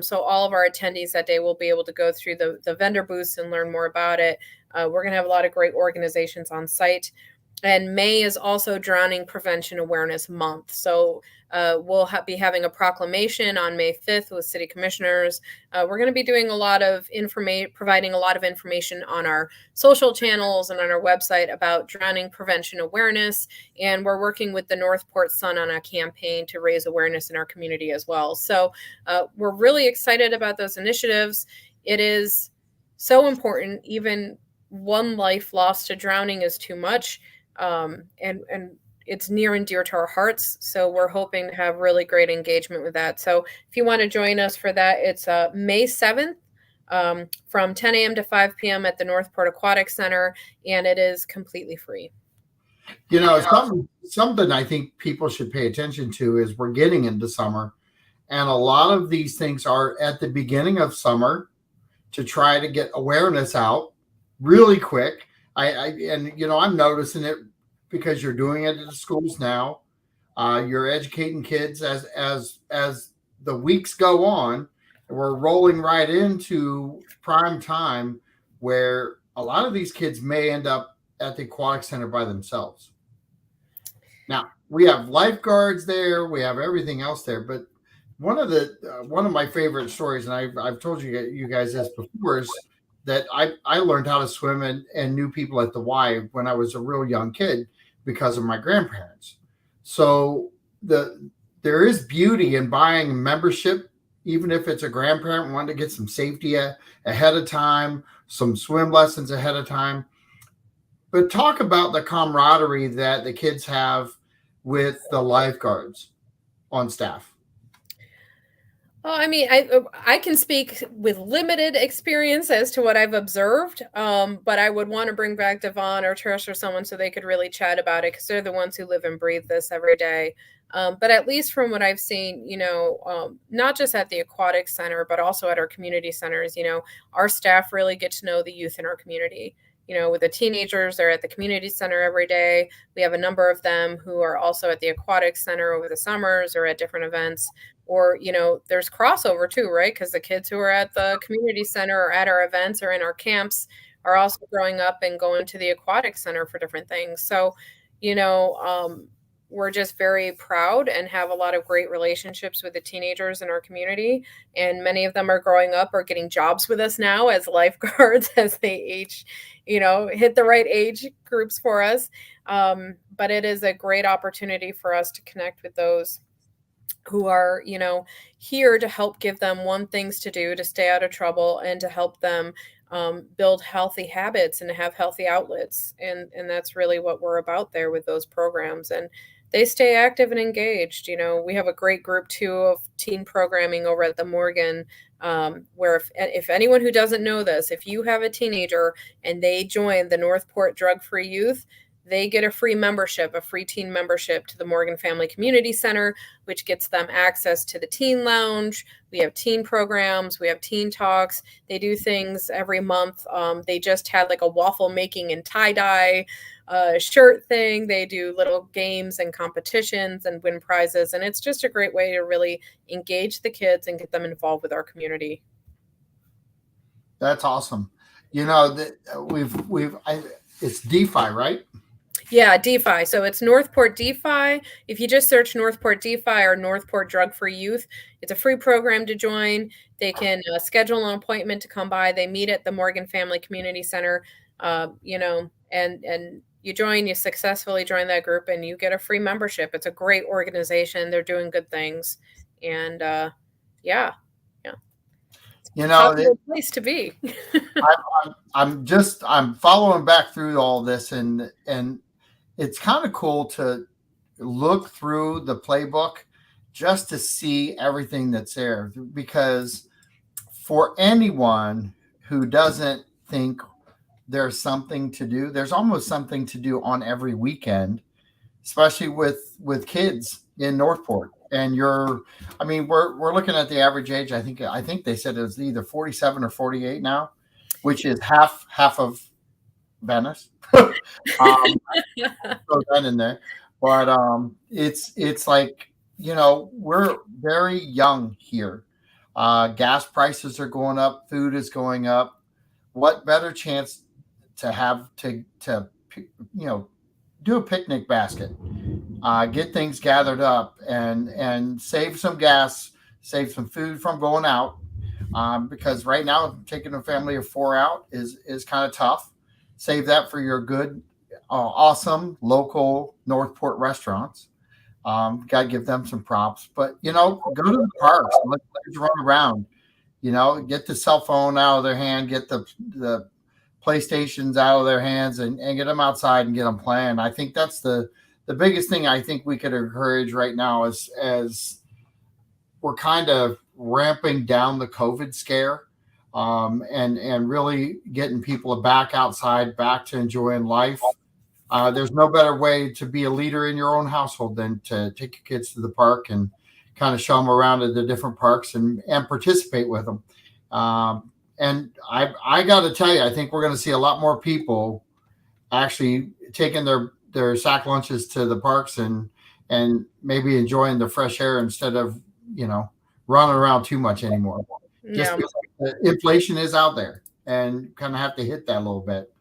Speaker 2: So all of our attendees that day will be able to go through the vendor booths and learn more about it. We're going to have a lot of great organizations on site. And May is also Drowning Prevention Awareness Month. So we'll be having a proclamation on May 5th with city commissioners. We're going to be doing providing a lot of information on our social channels and on our website about drowning prevention awareness. And we're working with the Northport Sun on a campaign to raise awareness in our community as well. So we're really excited about those initiatives. It is so important. Even one life lost to drowning is too much. And it's near and dear to our hearts. So we're hoping to have really great engagement with that. So if you want to join us for that, it's May 7th from 10 a.m. to 5 p.m. at the Northport Aquatic Center, and it is completely free.
Speaker 1: Something I think people should pay attention to is we're getting into summer, and a lot of these things are at the beginning of summer to try to get awareness out really quick. I'm noticing it because you're doing it at the schools now. You're educating kids as the weeks go on. We're rolling right into prime time where a lot of these kids may end up at the aquatic center by themselves. Now we have lifeguards there, we have everything else there, but one of my favorite stories, and I've told you guys this before, is that I learned how to swim and knew people at the Y when I was a real young kid because of my grandparents. So there is beauty in buying membership, even if it's a grandparent wanting to get some safety ahead of time, some swim lessons ahead of time. But talk about the camaraderie that the kids have with the lifeguards on staff.
Speaker 2: Well, I mean, I can speak with limited experience as to what I've observed, but I would want to bring back Devon or Trish or someone so they could really chat about it because they're the ones who live and breathe this every day. But at least from what I've seen, not just at the aquatic center, but also at our community centers, our staff really get to know the youth in our community. With the teenagers, they're at the community center every day. We have a number of them who are also at the aquatic center over the summers or at different events. Or, there's crossover too, right? Because the kids who are at the community center or at our events or in our camps are also growing up and going to the aquatic center for different things. So, we're just very proud and have a lot of great relationships with the teenagers in our community. And many of them are growing up or getting jobs with us now as lifeguards as they age, hit the right age groups for us. But it is a great opportunity for us to connect with those who are, here to help give them one things to do to stay out of trouble and to help them build healthy habits and have healthy outlets. And that's really what we're about there with those programs. And they stay active and engaged. We have a great group too of teen programming over at the Morgan, where if anyone who doesn't know this, if you have a teenager and they join the Northport Drug Free Youth, they get a free membership, a free teen membership to the Morgan Family Community Center, which gets them access to the teen lounge. We have teen programs, we have teen talks. They do things every month. They just had like a waffle making and tie-dye shirt thing. They do little games and competitions and win prizes. And it's just a great way to really engage the kids and get them involved with our community.
Speaker 1: That's awesome. That it's DeFi, right?
Speaker 2: Yeah, DeFi. So it's Northport DeFi. If you just search Northport DeFi or Northport Drug Free Youth, it's a free program to join. They can schedule an appointment to come by. They meet at the Morgan Family Community Center, and you join, you successfully join that group, and you get a free membership. It's a great organization. They're doing good things. And yeah. Popular place to be.
Speaker 1: I'm following back through all this, and it's kind of cool to look through the playbook just to see everything that's there, because for anyone who doesn't think there's something to do, there's almost something to do on every weekend, especially with kids in Northport. And we're looking at the average age. I think they said it was either 47 or 48 now, which is half of Venice. Throw that in there. But it's like, we're very young here. Gas prices are going up, food is going up. What better chance to have to do a picnic basket, get things gathered up, and save some gas, save some food from going out, because right now taking a family of 4 out is kind of tough. Save that for your good, awesome local Northport restaurants. Got to give them some props. But go to the parks, let kids run around. Get the cell phone out of their hand, get the PlayStations out of their hands, and get them outside and get them playing. I think that's the biggest thing I think we could encourage right now, as we're kind of ramping down the COVID scare, and really getting people back outside, back to enjoying life. There's no better way to be a leader in your own household than to take your kids to the park and kind of show them around at the different parks and participate with them. And I got to tell you, I think we're going to see a lot more people actually taking their sack lunches to the parks and maybe enjoying the fresh air instead of running around too much anymore. Just because the inflation is out there, and kind of have to hit that a little bit.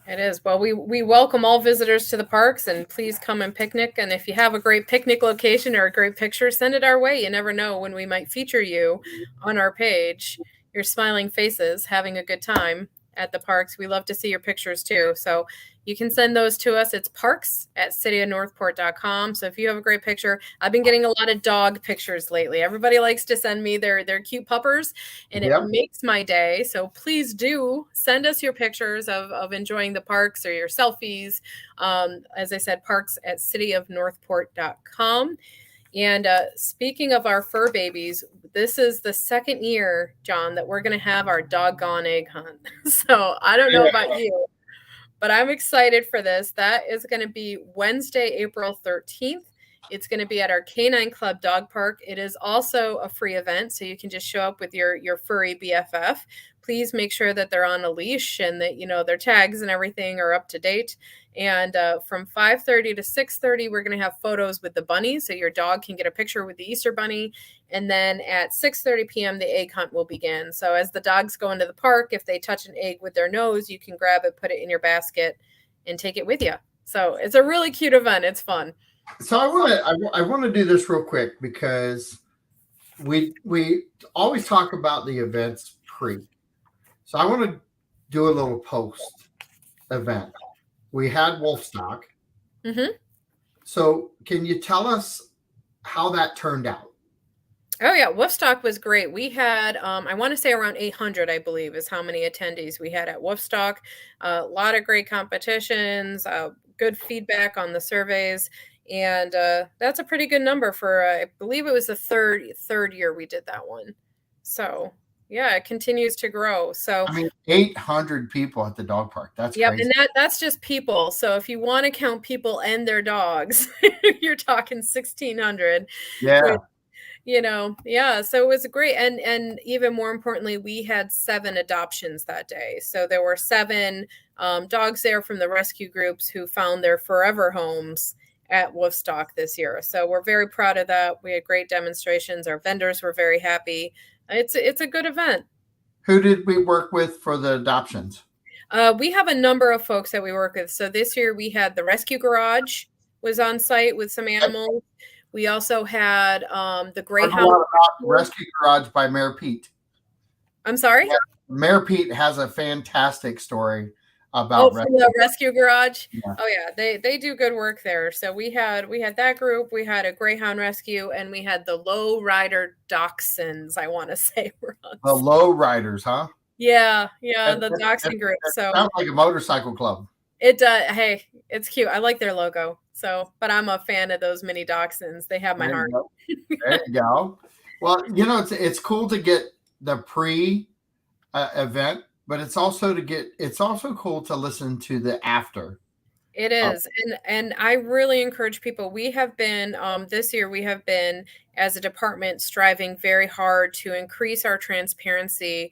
Speaker 2: It is. Well, we welcome all visitors to the parks, and please come and picnic. And if you have a great picnic location or a great picture, send it our way. You never know when we might feature you on our page, your smiling faces, having a good time at the parks. We love to see your pictures too. So you can send those to us. It's parks@cityofnorthport.com. So if you have a great picture, I've been getting a lot of dog pictures lately. Everybody likes to send me their cute puppers, and it makes my day. So please do send us your pictures of enjoying the parks or your selfies. As I said, parks@cityofnorthport.com. And speaking of our fur babies, this is the second year, John, that we're going to have our doggone egg hunt. So I don't know about you, but I'm excited for this. That is going to be Wednesday, April 13th. It's going to be at our Canine Club Dog Park. It is also a free event, so you can just show up with your furry BFF. Please make sure that they're on a leash and that their tags and everything are up to date. And from 5:30 to 6:30, we're going to have photos with the bunnies, so your dog can get a picture with the Easter bunny. And then at 6:30 p.m., the egg hunt will begin. So as the dogs go into the park, if they touch an egg with their nose, you can grab it, put it in your basket, and take it with you. So it's a really cute event. It's fun.
Speaker 1: So I want to do this real quick because we always talk about the events pre. So I want to do a little post event. We had Wolfstock.
Speaker 2: Mm-hmm.
Speaker 1: So can you tell us how that turned out?
Speaker 2: Oh yeah, Woofstock was great. We had, I want to say around 800, I believe, is how many attendees we had at Woofstock. A lot of great competitions, good feedback on the surveys, and that's a pretty good number for. I believe it was the third year we did that one. So yeah, it continues to grow. So
Speaker 1: I mean, 800 people at the dog park. That's
Speaker 2: yep, and
Speaker 1: crazy.
Speaker 2: that's just people. So if you want to count people and their dogs, you're talking 1,600,
Speaker 1: Yeah.
Speaker 2: yeah, so it was great. And even more importantly, we had 7 adoptions that day. So there were 7 dogs there from the rescue groups who found their forever homes at Wolfstock this year. So we're very proud of that. We had great demonstrations. Our vendors were very happy. It's a good event.
Speaker 1: Who did we work with for the adoptions?
Speaker 2: We have a number of folks that we work with. So this year we had the Rescue Garage was on site with some animals. We also had the
Speaker 1: Heard a
Speaker 2: Greyhound
Speaker 1: lot about
Speaker 2: Rescue.
Speaker 1: Rescue Garage by Mayor Pete.
Speaker 2: I'm sorry?
Speaker 1: Yeah. Mayor Pete has a fantastic story
Speaker 2: Oh,
Speaker 1: about
Speaker 2: from the
Speaker 1: Rescue.
Speaker 2: Rescue Garage.
Speaker 1: Yeah.
Speaker 2: Oh yeah, they do good work there. So we had that group. We had a Greyhound Rescue, and we had the Low Rider Dachshunds. I want to say were on.
Speaker 1: The Low Riders, huh?
Speaker 2: Yeah,
Speaker 1: It,
Speaker 2: the Dachshund group.
Speaker 1: it
Speaker 2: So
Speaker 1: sounds like a motorcycle club.
Speaker 2: it hey, it's cute. I like their logo. So, but I'm a fan of those mini Dachshunds. They have my
Speaker 1: There you
Speaker 2: heart.
Speaker 1: go. There you go. Well, it's cool to get the pre event, but it's also cool to listen to the after.
Speaker 2: It
Speaker 1: Uh,
Speaker 2: is, and I really encourage people. We have been this year. We have been as a department striving very hard to increase our transparency.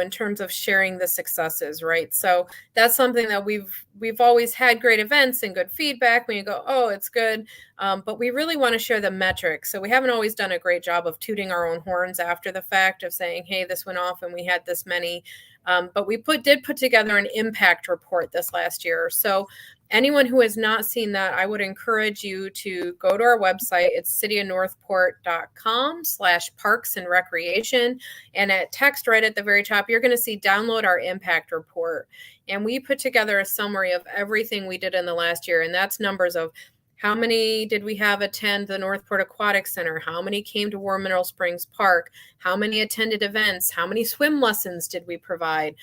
Speaker 2: In terms of sharing the successes, right? So that's something that we've always had great events and good feedback. When you go, oh, it's good, but we really want to share the metrics. So we haven't always done a great job of tooting our own horns after the fact of saying, hey, this went off and we had this many. But we did put together an impact report this last year. So anyone who has not seen that, I would encourage you to go to our website. It's cityofnorthport.com/parks and recreation. And at text right at the very top, you're going to see download our impact report. And we put together a summary of everything we did in the last year. And that's numbers of how many did we have attend the Northport Aquatic Center? How many came to War Mineral Springs Park? How many attended events? How many swim lessons did we provide?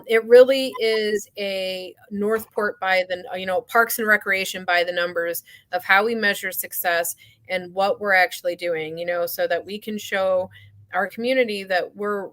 Speaker 2: It really is a Northport by the, Parks and Recreation by the numbers of how we measure success and what we're actually doing, so that we can show our community that we're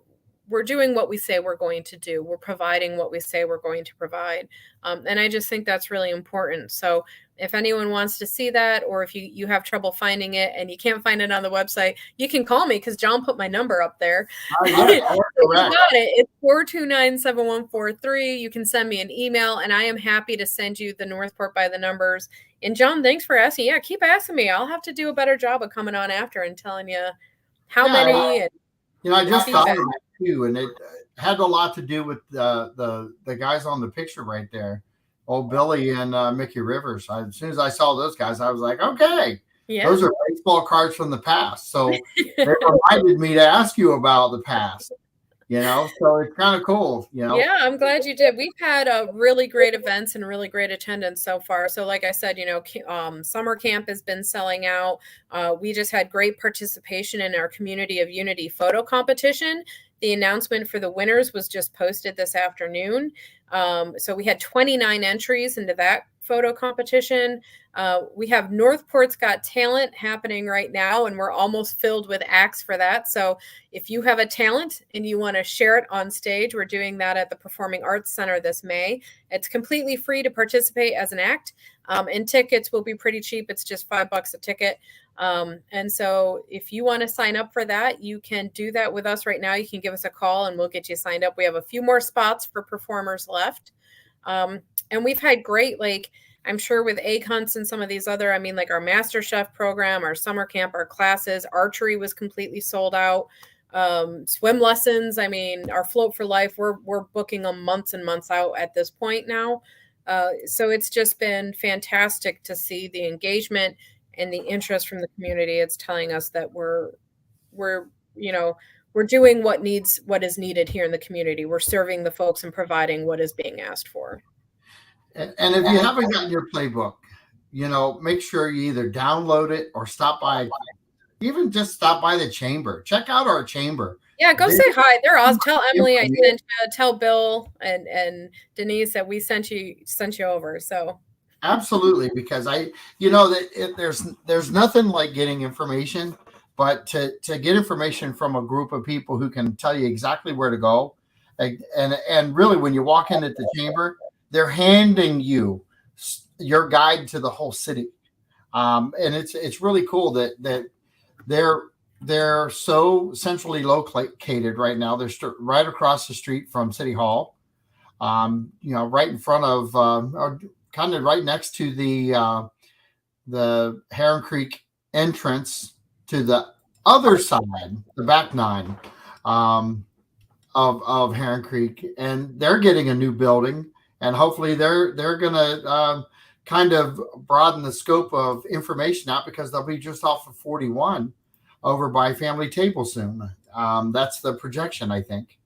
Speaker 2: doing what we say we're going to do. We're providing what we say we're going to provide. And I just think that's really important. So if anyone wants to see that, or if you have trouble finding it and you can't find it on the website, you can call me because John put my number up there.
Speaker 1: yes,
Speaker 2: You
Speaker 1: correct.
Speaker 2: got it. It's 429-7143. You can send me an email and I am happy to send you the Northport by the numbers. And John, thanks for asking. Yeah, keep asking me. I'll have to do a better job of coming on after and telling you how
Speaker 1: Yeah,
Speaker 2: many and
Speaker 1: I just thought
Speaker 2: feedback.
Speaker 1: of that too, and it had a lot to do with the guys on the picture right there, old Billy and Mickey Rivers. As soon as I saw those guys, I was like, okay,
Speaker 2: Yeah.
Speaker 1: those are baseball cards from the past. So they reminded me to ask you about the past. So it's kind of cool.
Speaker 2: Yeah, I'm glad you did. We've had really great events and really great attendance so far. So, like I said, summer camp has been selling out. We just had great participation in our Community of Unity photo competition. The announcement for the winners was just posted this afternoon. So we had 29 entries into that photo competition. We have Northport's Got Talent happening right now, and we're almost filled with acts for that. So if you have a talent and you want to share it on stage, we're doing that at the Performing Arts Center this May. It's completely free to participate as an act, and tickets will be pretty cheap. It's just $5 a ticket. And so if you want to sign up for that, you can do that with us right now. You can give us a call and we'll get you signed up. We have a few more spots for performers left. And we've had great, I'm sure with egg hunts and some of these other, like our Master Chef program, our summer camp, our classes, archery was completely sold out. Swim lessons, our Float for Life, we're booking them months and months out at this point now. So it's just been fantastic to see the engagement and the interest from the community. It's telling us that we're you know we're doing what is needed here in the community. We're serving the folks and providing what is being asked for.
Speaker 1: And if you haven't gotten your playbook, make sure you either download it or stop by, even just stop by the chamber. Check out our chamber.
Speaker 2: Yeah, go
Speaker 1: There's
Speaker 2: say hi. They're awesome. Tell Emily I
Speaker 1: information.
Speaker 2: sent you. Tell Bill and Denise that we sent you over. So
Speaker 1: Absolutely, because there's nothing like getting information, but to get information from a group of people who can tell you exactly where to go, and really when you walk into the chamber, they're handing you your guide to the whole city, and it's really cool that they're they're so centrally located right now. They're right across the street from City Hall, right in front of, or kind of right next to the Heron Creek entrance to the other side, the back nine, um, of Heron Creek, and they're getting a new building, and hopefully they're gonna kind of broaden the scope of information out because they'll be just off of 41 over by Family Table soon. That's the projection, I think.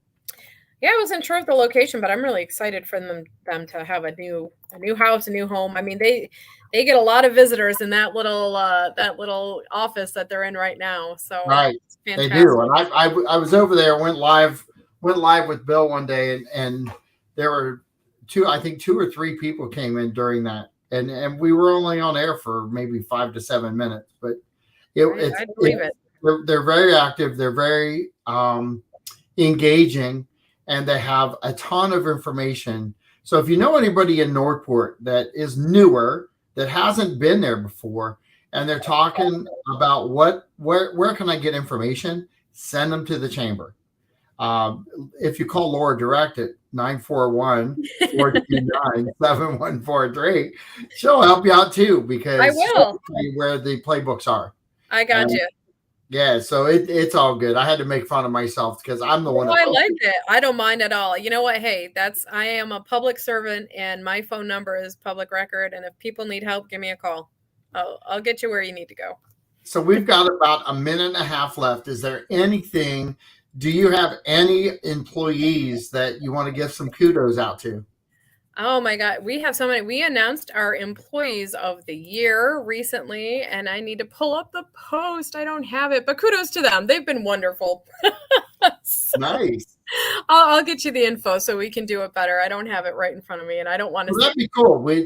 Speaker 2: yeah, I wasn't sure of the location, but I'm really excited for them to have a new house, a new home. I mean, they get a lot of visitors in that little office that they're in right now. So
Speaker 1: Right,
Speaker 2: it's
Speaker 1: they
Speaker 2: fantastic.
Speaker 1: do. And I was over there, went live with Bill one day, and there were I think two or three people came in during that, and we were only on air for maybe 5 to 7 minutes, but
Speaker 2: I believe it.
Speaker 1: they're very active, they're very engaging, and they have a ton of information. So if you know anybody in Northport that is newer, that hasn't been there before, and they're talking about where can I get information, send them to the chamber. If you call Laura direct at 941-429-7143, she'll help you out too,
Speaker 2: I
Speaker 1: because she'll
Speaker 2: will.
Speaker 1: tell you where the playbooks are.
Speaker 2: I got
Speaker 1: And
Speaker 2: you.
Speaker 1: yeah, so it's all good. I had to make fun of myself because I'm the one
Speaker 2: No,
Speaker 1: that
Speaker 2: I like
Speaker 1: posted.
Speaker 2: it. I don't mind at all. You know what? Hey, I am a public servant and my phone number is public record. And if people need help, give me a call. I'll get you where you need to go.
Speaker 1: So we've got about a minute and a half left. Is there anything? Do you have any employees that you want to give some kudos out to?
Speaker 2: Oh my God. We have so many. We announced our employees of the year recently, and I need to pull up the post. I don't have it, but kudos to them. They've been wonderful. So
Speaker 1: Nice.
Speaker 2: I'll get you the info so we can do it better. I don't have it right in front of me, and I don't want to
Speaker 1: Well,
Speaker 2: say
Speaker 1: that'd be cool. I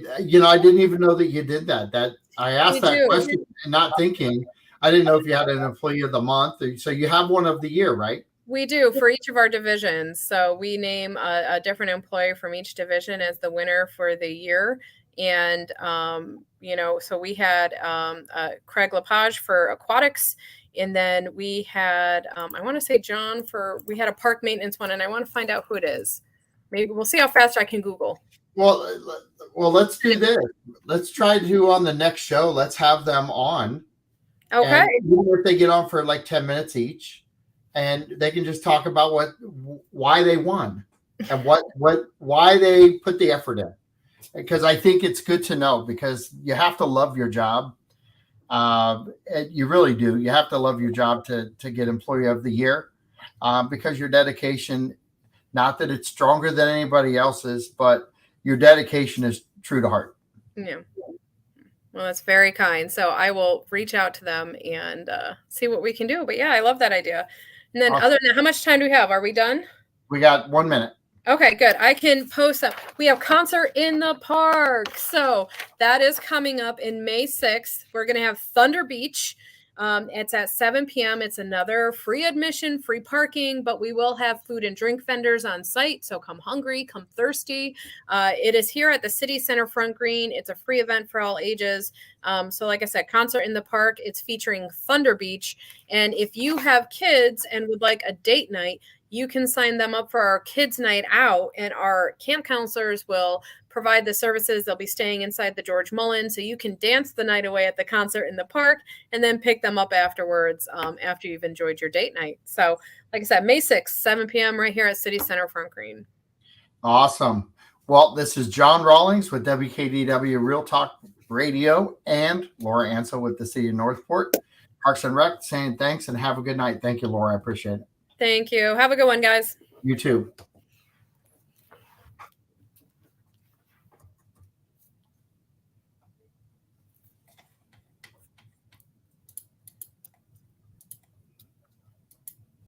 Speaker 1: didn't even know that you did that. That I
Speaker 2: we
Speaker 1: asked that
Speaker 2: do.
Speaker 1: question and not thinking. I didn't know if you had an employee of the month. So you have one of the year, right?
Speaker 2: We do for each of our divisions. So we name a different employee from each division as the winner for the year. And, so we had Craig Lepage for aquatics. And then we had, I want to say John we had a park maintenance one, and I want to find out who it is. Maybe we'll see how fast I can Google.
Speaker 1: Well, let's do this. Let's try to on the next show. Let's have them on.
Speaker 2: Okay.
Speaker 1: And even if they get on for like 10 minutes each, and they can just talk about why they won and why they put the effort in. Because I think it's good to know, because you have to love your job. You really do. You have to love your job to get employee of the year, because your dedication, not that it's stronger than anybody else's, but your dedication is true to heart.
Speaker 2: Yeah. Well, that's very kind. So I will reach out to them and see what we can do. But yeah, I love that idea. And then,
Speaker 1: Awesome.
Speaker 2: other than that, how much time do we have? Are we done?
Speaker 1: We got 1 minute.
Speaker 2: Okay, good. I can post up. We have Concert in the Park. So that is coming up in May 6th. We're going to have Thunder Beach. It's at 7 p.m. It's another free admission, free parking, but we will have food and drink vendors on site. So come hungry, come thirsty. It is here at the City Center Front Green. It's a free event for all ages. So like I said, Concert in the Park. It's featuring Thunder Beach. And if you have kids and would like a date night, you can sign them up for our kids' night out, and our camp counselors will provide the services. They'll be staying inside the George Mullen, so you can dance the night away at the Concert in the Park and then pick them up afterwards after you've enjoyed your date night. So, like I said, May 6th, 7 p.m. right here at City Center Front Green.
Speaker 1: Awesome. Well, this is John Rawlings with WKDW Real Talk Radio and Laura Ansel with the City of Northport. Parks and Rec saying thanks and have a good night. Thank you, Laura. I appreciate it.
Speaker 2: Thank you. Have a good one, guys.
Speaker 1: You too.